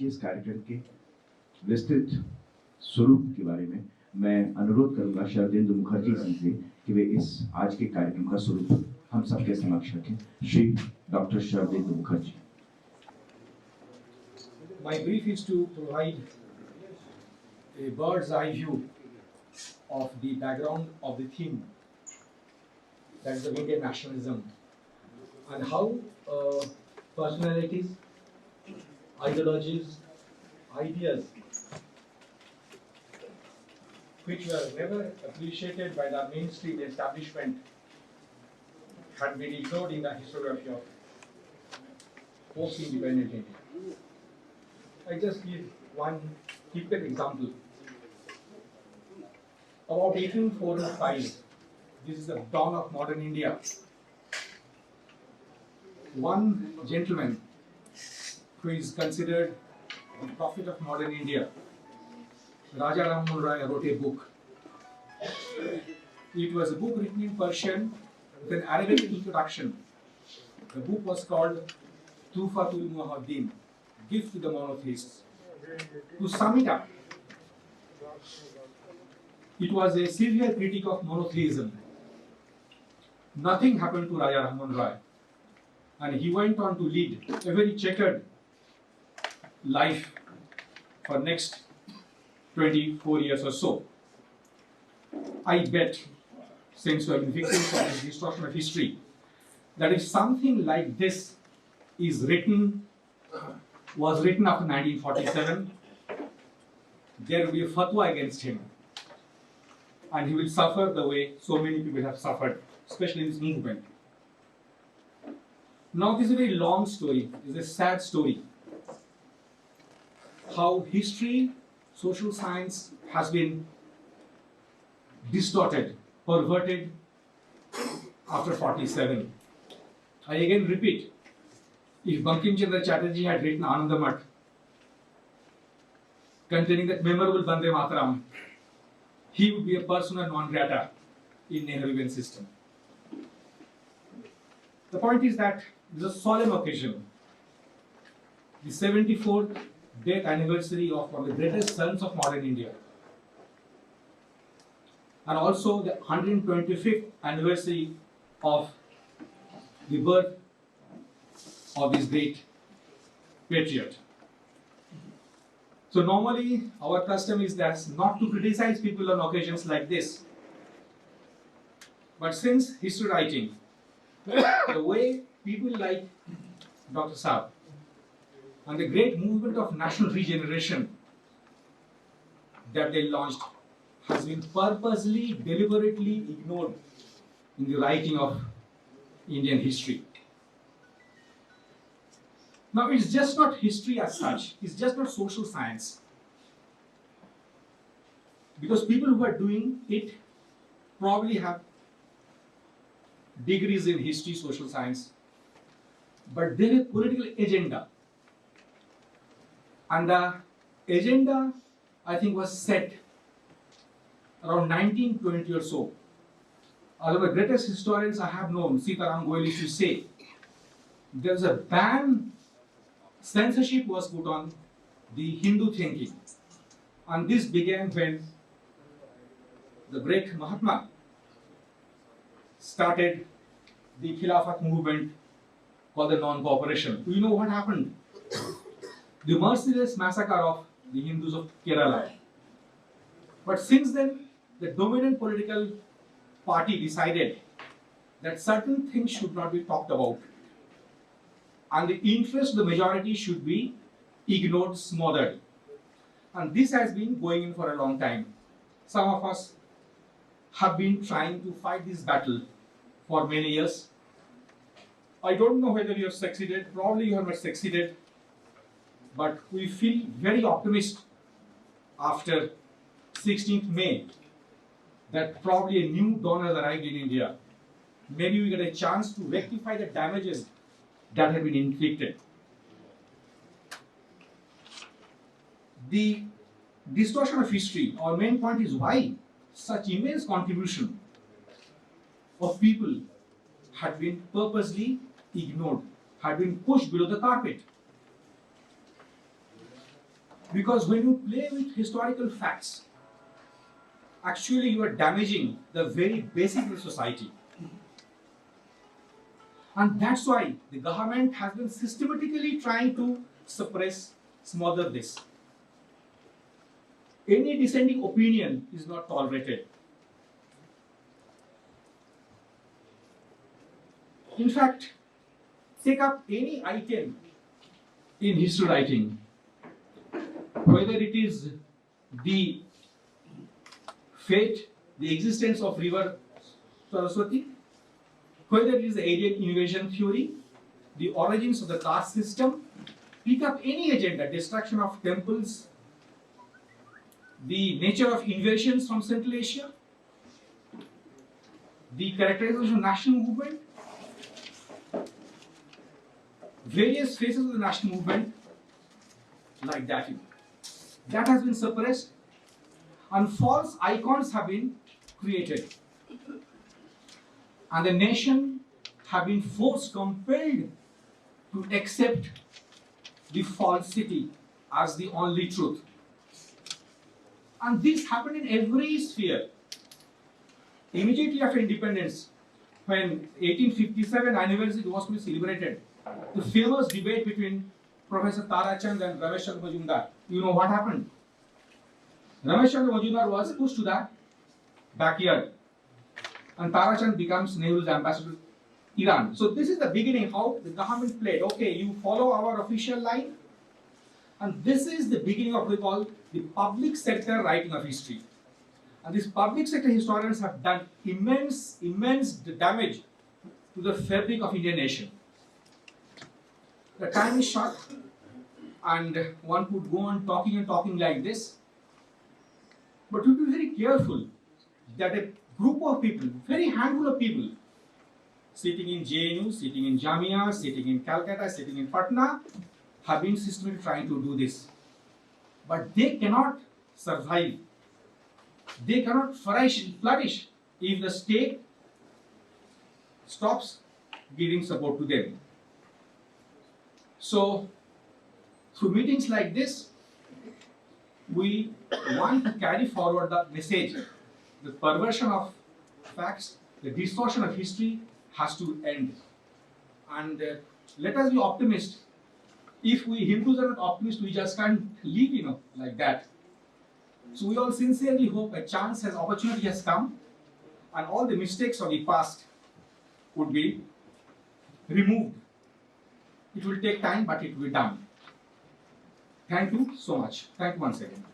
के इस कार्यक्रम के विस्तृत स्वरूप के बारे में मैं अनुरोध करूंगा शरदेंदु मुखर्जी जी से कि वे इस आज के कार्यक्रम का स्वरूप हम सबके समक्ष रखें। Shri doctor Sharadendu Mukherjee. My brief is to provide a bird's eye view of the background of the theme, that is the Indian nationalism, and how personalities, ideologies, ideas which were never appreciated by the mainstream establishment had been ignored in the historiography of post-independent India. I just give one typical example. About 1845, this is the dawn of modern India. One gentleman who is considered the prophet of modern India, Raja Ram Mohan Roy, wrote a book. It was a book written in Persian with an Arabic introduction. The book was called Tuhfatul Muwahhidin, Gift to the Monotheists. To sum it up, it was a severe critique of monotheism. Nothing happened to Raja Ram Mohan Roy, and he went on to lead a very checkered life for next 24 years or so. I bet, since we have been victims of this distortion of history, that if something like this was written after 1947, there will be a fatwa against him, and he will suffer the way so many people have suffered, especially in this movement. Now, this is a very long story. It's a sad story. How history, social science has been distorted, perverted after 47. I again repeat, if Bankim Chandra Chatterjee had written Anandamath containing that memorable Bande Mataram, he would be a persona non grata in Nehruvian system. The point is that this is a solemn occasion. The 74th death anniversary of one of the greatest sons of modern India, and also the 125th anniversary of the birth of this great patriot. So normally our custom is that not to criticize people on occasions like this. But since history writing, the way people like Dr. Saab and the great movement of national regeneration that they launched has been purposely, deliberately ignored in the writing of Indian history. Now, it's just not history as such, it's just not social science. Because people who are doing it probably have degrees in history, social science, but they have a political agenda. And the agenda, I think, was set around 1920 or so. One of the greatest historians I have known, Sitaram Goyal, used to say, there was a ban, censorship was put on the Hindu thinking. And this began when the great Mahatma started the Khilafat movement called the non-cooperation. You know what happened? The merciless massacre of the Hindus of Kerala. But since then, the dominant political party decided that certain things should not be talked about, and the interest of the majority should be ignored, smothered. And this has been going on for a long time. Some of us have been trying to fight this battle for many years. I don't know whether you have succeeded, probably you have not succeeded, but we feel very optimistic after 16th May that probably a new dawn has arrived in India. Maybe we get a chance to rectify the damages that have been inflicted. The distortion of history, our main point is why such immense contribution of people had been purposely ignored, had been pushed below the carpet. Because when you play with historical facts, actually you are damaging the very basic of society. And that's why the government has been systematically trying to suppress, smother this. Any dissenting opinion is not tolerated. In fact, take up any item in history writing, whether it is the fate, the existence of river Saraswati, whether it is the Aryan invasion theory, the origins of the caste system, pick up any agenda, destruction of temples, the nature of invasions from Central Asia, the characterization of national movement, various phases of the national movement, like that. That has been suppressed, and false icons have been created. And the nation have been forced, compelled to accept the falsity as the only truth. And this happened in every sphere. Immediately after independence, when 1857 anniversary was to be celebrated, the famous debate between Professor Tara Chand and Ramesh Chandra Majumdar, you know what happened? Ramesh Chandra Majumdar was pushed to the backyard, and Tara Chand becomes Nehru's ambassador to Iran. So this is the beginning how the government played. Okay, you follow our official line, and this is the beginning of what we call the public sector writing of history. And these public sector historians have done immense damage to the fabric of Indian nation. The time is short, and one could go on talking and talking like this. But we should be very careful that a group of people, very handful of people, sitting in JNU, sitting in Jamia, sitting in Calcutta, sitting in Patna, have been systematically trying to do this. But they cannot survive. They cannot flourish if the state stops giving support to them. So, through meetings like this, we want to carry forward the message. The perversion of facts, the distortion of history has to end. And let us be optimists. If we Hindus are not optimists, we just can't live, like that. So we all sincerely hope a chance has, opportunity has come, and all the mistakes of the past would be removed. It will take time, but it will be done. Thank you so much. Thank you once again.